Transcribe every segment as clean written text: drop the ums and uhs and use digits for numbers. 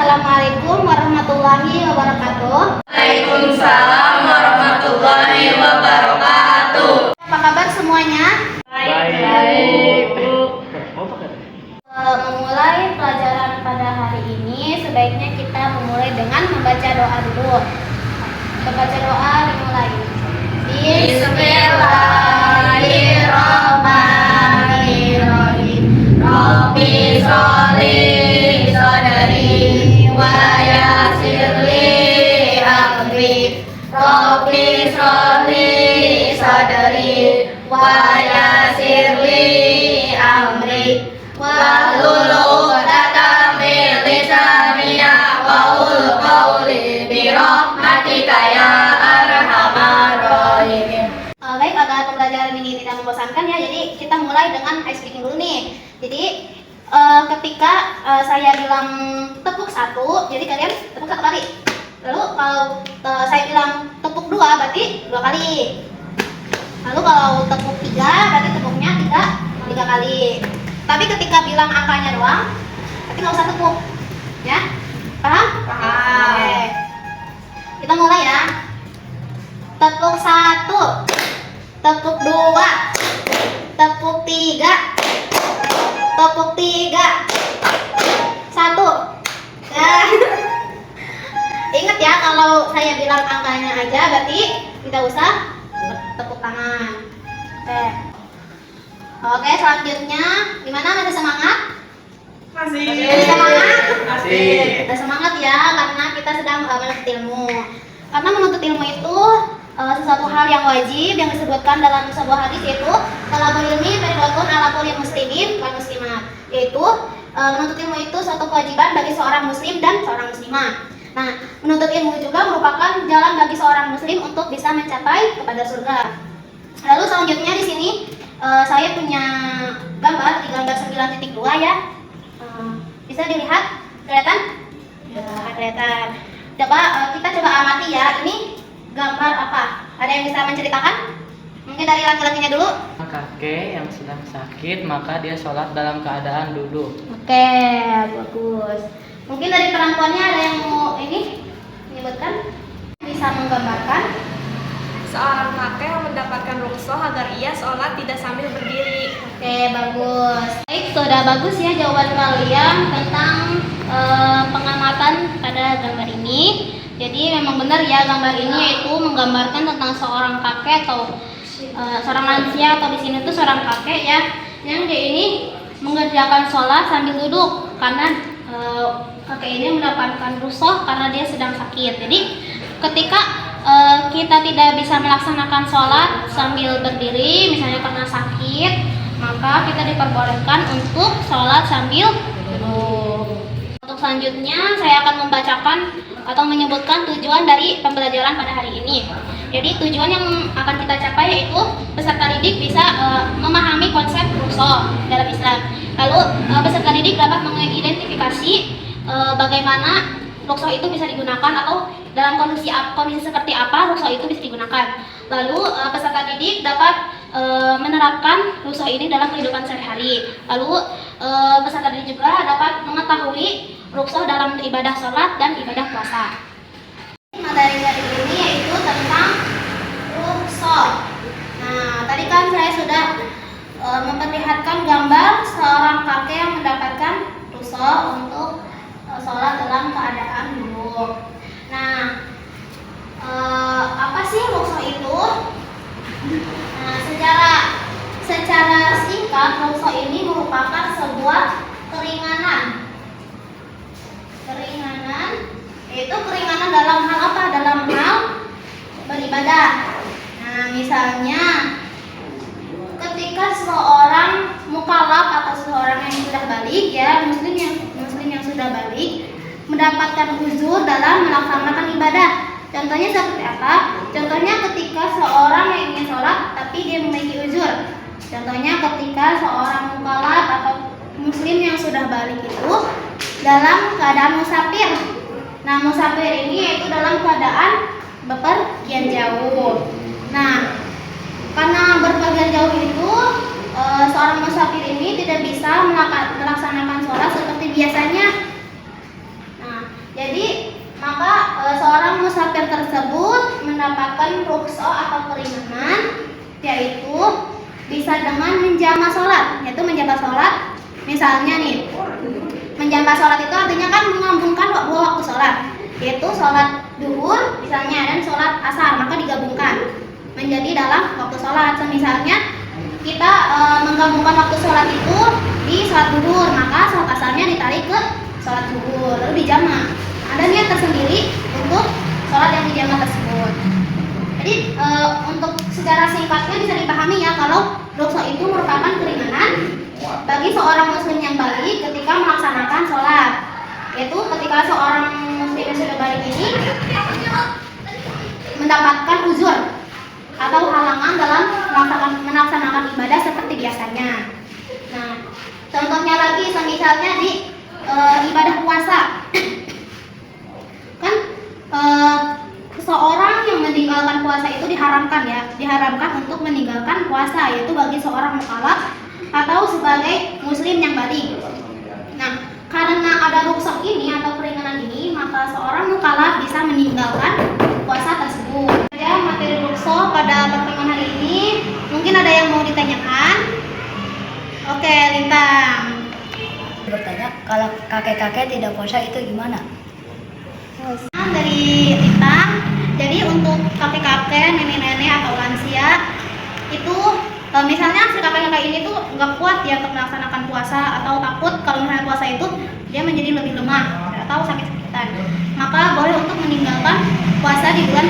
Assalamualaikum warahmatullahi wabarakatuh. Waalaikumsalam warahmatullahi wabarakatuh. Apa kabar semuanya? Baik, Bu. Memulai pelajaran pada hari ini, sebaiknya kita memulai dengan membaca doa dulu. Membaca doa dimulai. Bismillahirrahmanirrahim. Rabbi sholli sadri wa yassirli amri. Rabbi sholli sadri wa yassirli amri. Wahlul 'uqdatam min lisani yafqahul qawli bi rahmatika ya arhamar rahimin. Baik, agar pembelajaran ini tidak membosankan ya, jadi kita mulai dengan ice breaking dulu nih. Jadi ketika saya bilang tepuk satu, jadi kalian tepuk satu kali. Lalu kalau saya bilang tepuk dua, berarti dua kali. Lalu kalau tepuk tiga, berarti tepuknya tiga kali. Tapi ketika bilang angkanya doang, berarti nggak usah tepuk, ya? Paham? Paham. Oke. Kita mulai ya. Tepuk satu, tepuk dua, tepuk tiga, satu. Nah. Ingat ya, kalau saya bilang angkanya aja, berarti tidak usah tepuk tangan. Oke, selanjutnya gimana? Masih semangat? Masih. Masih semangat? Masih. Udah semangat ya, karena kita sedang menuntut ilmu. Karena menuntut ilmu itu sesuatu hal yang wajib yang disebutkan dalam sebuah hadis, yaitu talabul ilmi fardhun 'ala kulli muslimin wal muslimat, yaitu menuntut ilmu itu suatu kewajiban bagi seorang muslim dan seorang muslimah. Nah, menuntut ilmu juga merupakan jalan bagi seorang muslim untuk bisa mencapai kepada surga. Lalu selanjutnya di sini saya punya gambar di gambar 9.2 ya. Bisa dilihat? Kelihatan? Ya, kelihatan. Kita coba amati ya. Ini gambar apa? Ada yang bisa menceritakan? Mungkin dari laki-lakinya dulu. Kakek yang sedang sakit, maka dia sholat dalam keadaan duduk. Oke, bagus. Mungkin dari perempuannya ada yang mau ini menyebutkan? Bisa menggambarkan? Seorang kakek yang mendapatkan rukhsah agar ia sholat tidak sambil berdiri. Oke, bagus. Baik, sudah bagus ya jawaban kalian tentang pengamatan pada gambar ini. Jadi memang benar ya, gambar ini yaitu menggambarkan tentang seorang kakek atau seorang lansia, atau di sini tuh seorang kakek ya, yang dia ini mengerjakan sholat sambil duduk karena kakek ini mendapatkan rukhsah karena dia sedang sakit. Jadi ketika kita tidak bisa melaksanakan sholat sambil berdiri, misalnya karena sakit, maka kita diperbolehkan untuk sholat sambil duduk. Untuk selanjutnya saya akan membacakan atau menyebutkan tujuan dari pembelajaran pada hari ini. Jadi tujuan yang akan kita capai yaitu peserta didik bisa memahami konsep rukhsah dalam Islam. Lalu peserta didik dapat mengidentifikasi bagaimana rukhsah itu bisa digunakan, atau dalam kondisi seperti apa rukhsah itu bisa digunakan. Lalu peserta didik dapat menerapkan rukhsah ini dalam kehidupan sehari-hari. Lalu peserta didik juga dapat mengetahui rukhsah dalam ibadah sholat dan ibadah puasa. Materi hari ini yaitu tentang rukhsah. Nah, tadi kan saya sudah memperlihatkan gambar seorang kakek yang mendapatkan rukhsah untuk sholat dalam keadaan duduk. Nah, apa sih rukhsah itu? Nah, secara singkat, rukhsah ini merupakan sebuah keringanan, yaitu keringanan dalam hal apa? Dalam hal beribadah. Nah, misalnya ketika seorang mukallaf atau seorang yang sudah balik ya, muslim yang sudah balik mendapatkan uzur dalam melaksanakan ibadah. Contohnya seperti apa? Contohnya ketika seorang yang ingin sholat tapi dia memiliki uzur. Contohnya ketika seorang mukallaf atau muslim yang sudah balik itu dalam keadaan musafir. Nah, musafir ini yaitu dalam keadaan bepergian jauh. Nah, karena berpergian jauh itu seorang musafir ini tidak bisa melaksanakan sholat seperti biasanya. Nah, bisa dengan menjama sholat, yaitu menjama sholat. Misalnya nih, menjama sholat itu artinya kan menggabungkan dua waktu sholat, yaitu sholat duhur misalnya dan sholat asar, maka digabungkan menjadi dalam waktu sholat. Misalnya kita menggabungkan waktu sholat itu di sholat duhur, maka sholat asarnya ditarik ke sholat duhur lalu dijama. Ada niat tersendiri untuk sholat yang dijama tersebut. Jadi untuk secara singkatnya bisa dipahami ya kalau rukso itu merupakan keringanan bagi seorang muslim yang balik ketika melaksanakan sholat, yaitu ketika seorang muslim yang sudah balik ini mendapatkan uzur atau halangan dalam melaksanakan ibadah seperti biasanya. Nah, contohnya lagi misalnya di ibadah puasa kan seorang yang meninggalkan puasa itu diharamkan untuk meninggalkan puasa, yaitu bagi seorang mukallaf atau sebagai muslim yang balik. Nah, karena ada rukhsah ini atau keringanan ini, maka seorang mukallaf bisa meninggalkan puasa tersebut. Ya, materi rukhsah pada pertemuan hari ini mungkin ada yang mau ditanyakan. Oke, Lintang. Bertanya, kalau kakek-kakek tidak puasa itu gimana? Dari Lintang, jadi untuk kakek-kakek, nenek-nenek atau lansia itu misalnya si kakek-kakek ini tuh nggak kuat ya untuk melaksanakan puasa atau takut kalau misalnya puasa itu dia menjadi lebih lemah atau sakit-sakitan, maka boleh untuk meninggalkan puasa di bulan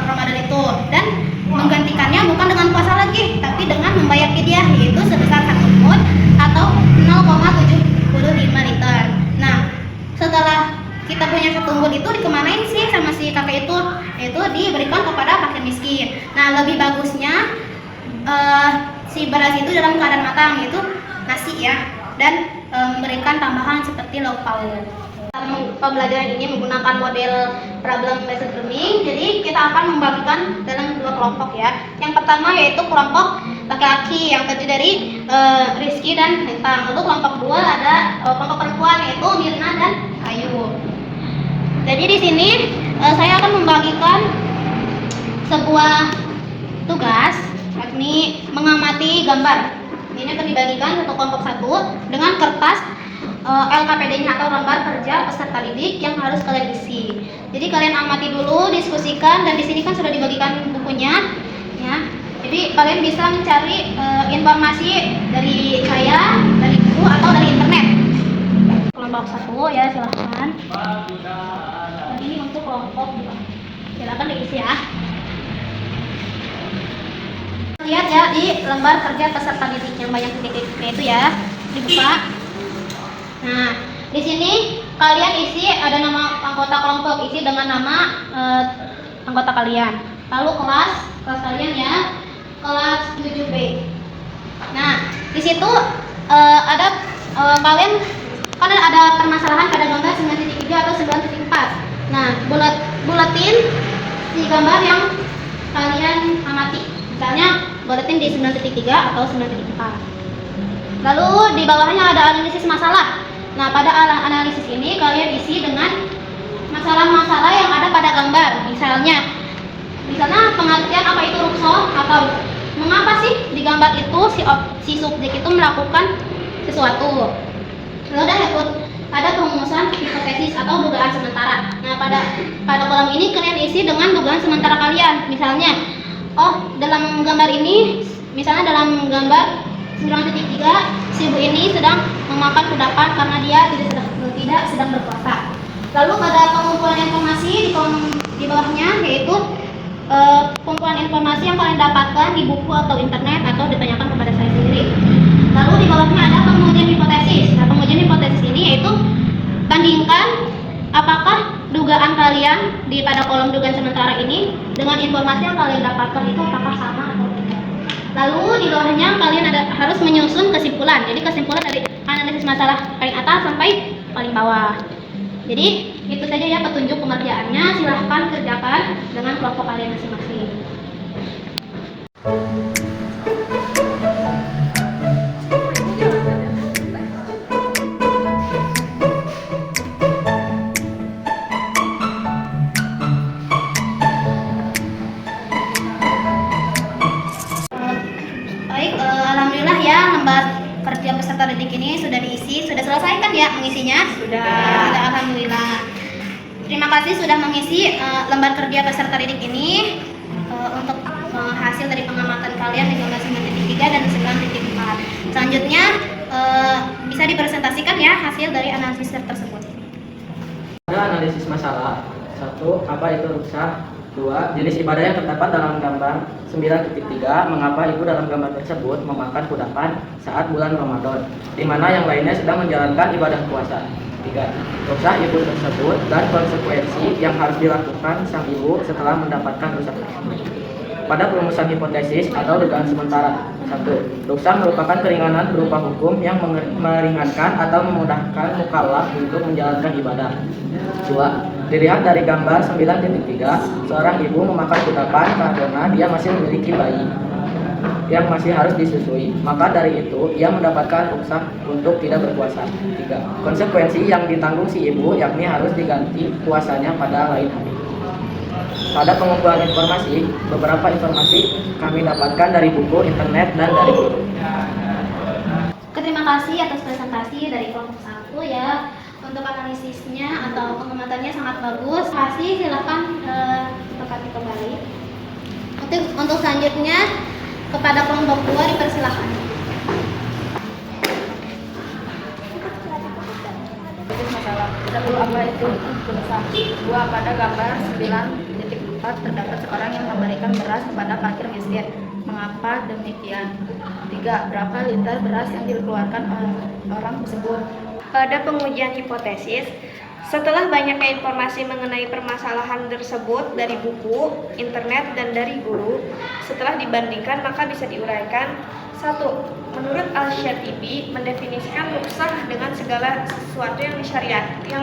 Ramadan itu dan menggantikannya bukan dengan puasa lagi tapi dengan membayar fidyah, yaitu sebesar 1 mud atau 0,75 liter. Nah, setelah kita punya 1 mud itu dikemanain sih sama si kakek itu? Itu diberikan kepada fakir miskin. Nah, lebih bagusnya si beras itu dalam keadaan matang, yaitu nasi ya, dan memberikan tambahan seperti lauk pauk. Pembelajaran ini menggunakan model problem based learning. Jadi kita akan membagikan dalam 2 kelompok ya. Yang pertama yaitu kelompok laki-laki yang terdiri dari Rizky dan Lintang. Lalu kelompok 2 ada kelompok perempuan yaitu Mirna dan Ayu. Jadi di sini saya akan membagikan sebuah tugas, yakni mengamati gambar. Ini akan dibagikan untuk kelompok 1 dengan kertas LKPD-nya atau lembar kerja peserta didik yang harus kalian isi. Jadi kalian amati dulu, diskusikan, dan di sini kan sudah dibagikan bukunya, ya. Jadi kalian bisa mencari informasi dari saya, dari buku atau dari internet. Kelompok 1 ya, silahkan. Dan ini untuk kelompok 2. Silahkan diisi ya. Lihat ya di lembar kerja peserta didik yang banyak titik-titiknya itu ya, dibuka. Nah, di sini kalian isi ada nama anggota kelompok, isi dengan nama anggota kalian. Lalu kelas kalian ya, kelas 7B. Nah, di situ ada kalian kan ada permasalahan pada gambar 9.3 atau 9.4. Nah, buletin di gambar yang kalian amati. Misalnya buletin di 9.3 atau 9.4. Lalu di bawahnya ada analisis masalah. Nah, pada analisis ini kalian isi dengan masalah-masalah yang ada pada gambar. Misalnya pengertian apa itu rukso, atau mengapa sih di gambar itu si subjek itu melakukan sesuatu. Lalu ada perumusan hipotesis atau dugaan sementara. Nah, pada kolom ini kalian isi dengan dugaan sementara kalian. Misalnya, dalam gambar ini, misalnya dalam gambar 9.3, si ibu ini sedang memakan kudapan karena dia tidak sedang berpuasa. Lalu pada pengumpulan informasi di bawahnya, yaitu kumpulan informasi yang kalian dapatkan di buku atau internet atau ditanyakan kepada saya sendiri. Lalu di bawahnya ada pengujian hipotesis. Nah, pengujian hipotesis ini yaitu bandingkan apakah dugaan kalian pada kolom dugaan sementara ini dengan informasi yang kalian dapatkan itu apakah sama atau tidak. Lalu di bawahnya kalian harus menyusun kesimpulan. Jadi kesimpulan dari analisis masalah paling atas sampai paling bawah. Jadi itu saja ya petunjuk pengerjaannya. Silahkan kerjakan dengan kelompok kalian masing-masing. Baik, lembar kerja peserta didik ini sudah diisi. Sudah selesai kan ya mengisinya? Sudah. Sudah, alhamdulillah. Terima kasih sudah mengisi lembar kerja peserta didik ini untuk hasil dari pengamatan kalian di 15.3 dan 9.4. Selanjutnya bisa dipresentasikan ya hasil dari analisis tersebut. Ada analisis masalah. 1. Apa itu ruksah? 2. Jenis ibadah yang terdapat dalam gambar 9.3. Mengapa ibu dalam gambar tersebut memakan kudapan saat bulan Ramadan, di mana yang lainnya sedang menjalankan ibadah puasa? 3. Ruksah ibu tersebut dan konsekuensi yang harus dilakukan sang ibu setelah mendapatkan ruksah tersebut. Pada perumusan hipotesis atau dugaan sementara. 1. Ruksah merupakan keringanan berupa hukum yang meringankan atau memudahkan mukallaf untuk menjalankan ibadah. 2. Dilihat dari gambar 9.3, seorang ibu memakan kudapan karena dia masih memiliki bayi yang masih harus disusui. Maka dari itu, ia mendapatkan ruksah untuk tidak berpuasa. 3. Konsekuensi yang ditanggung si ibu yakni harus diganti puasanya pada lain hari. Pada pengumpulan informasi, beberapa informasi kami dapatkan dari buku, internet, dan dari guru. Terima kasih atas presentasi dari kelompok 1 ya. Untuk analisisnya atau pengamatannya sangat bagus. Terima kasih, silakan berkati kembali. Untuk selanjutnya kepada kelompok 2 dipersilakan. Masalah 1. Apa itu ruksah? 2. Pada gambar 9.4 terdapat seorang yang memberikan beras kepada fakir miskin. Mengapa demikian? 3. Berapa liter beras yang dikeluarkan orang tersebut? Pada pengujian hipotesis, setelah banyaknya informasi mengenai permasalahan tersebut dari buku, internet, dan dari guru, setelah dibandingkan maka bisa diuraikan. 1. Menurut Al-Syatibi mendefinisikan ruksah dengan segala sesuatu yang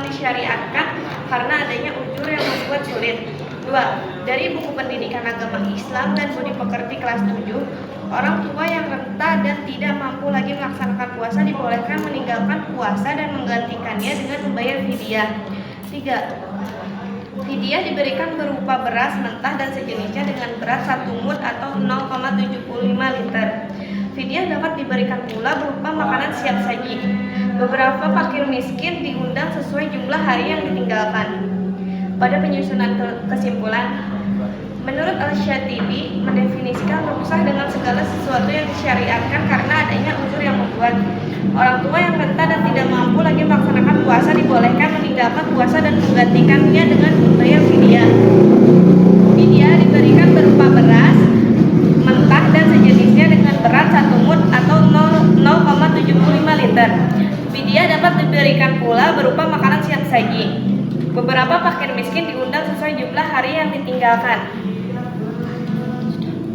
disyariatkan karena adanya ujur yang membuat sulit. 2. Dari buku pendidikan agama Islam dan budi pekerti kelas 7, orang tua yang renta dan tidak mampu lagi melaksanakan puasa dibolehkan meninggalkan puasa dan menggantikannya dengan membayar fidyah. 3. Fidyah diberikan berupa beras mentah dan sejenisnya dengan berat 1 mud atau 0,75 liter. Fidyah dapat diberikan pula berupa makanan siap saji. Beberapa fakir miskin diundang sesuai jumlah hari yang ditinggalkan. Pada penyusunan kesimpulan, menurut Al-Syatibi mendefinisikan ruksah dengan segala sesuatu yang disyariatkan karena adanya unsur yang membuat. Orang tua yang renta dan tidak mampu lagi melaksanakan puasa dibolehkan meninggalkan puasa dan menggantikannya dengan membayar fidyah. Fidyah diberikan berupa beras mentah dan sejenisnya dengan berat 1 mud atau 0,75 liter. Fidyah dapat diberikan pula berupa makanan siap saji. Beberapa fakir miskin diundang sesuai jumlah hari yang ditinggalkan.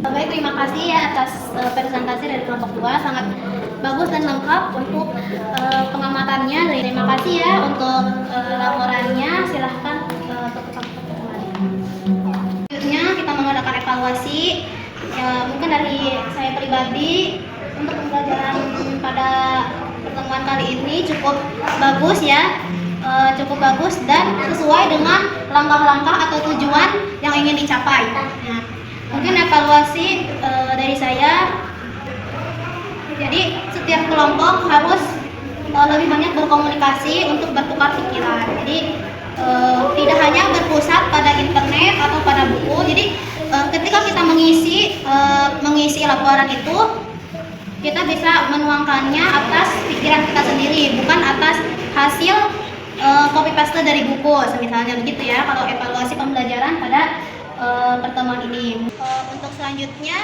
Baik, terima kasih ya atas presentasi dari kelompok 2, sangat bagus dan lengkap untuk pengamatannya. Terima kasih ya untuk laporannya. Silahkan kembali. Selanjutnya kita mengadakan evaluasi. Ya, mungkin dari saya pribadi untuk pembelajaran pada pertemuan kali ini cukup bagus ya. Cukup bagus dan sesuai dengan langkah-langkah atau tujuan yang ingin dicapai. Nah, mungkin evaluasi dari saya, jadi setiap kelompok harus lebih banyak berkomunikasi untuk bertukar pikiran. Jadi tidak hanya berpusat pada internet atau pada buku. Jadi ketika kita mengisi laporan itu, kita bisa menuangkannya atas pikiran kita sendiri, bukan atas hasil copy paste dari buku, misalnya begitu ya. Kalau evaluasi pembelajaran pada pertemuan ini. Untuk selanjutnya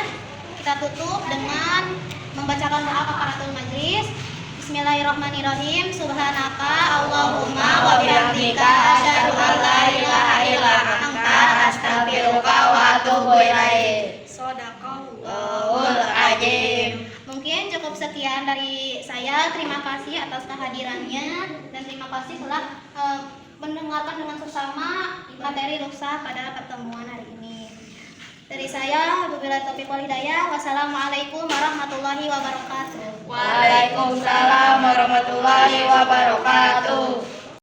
kita tutup dengan membacakan doa kafaratul majlis. Bismillahirrahmanirrahim. Subhanaka Allahumma wa bihamdika asyhadu an la ilaha illa anta astaghfiruka wa atubu ilaik. Shadaqallahul azim. Mungkin cukup sekian dari saya. Terima kasih atas kehadirannya dan terima kasih telah mendengarkan dengan seksama materi ruksah pada pertemuan hari ini. Dari saya, wabillahi taufiq wal hidayah. Wassalamualaikum warahmatullahi wabarakatuh. Waalaikumsalam warahmatullahi wabarakatuh.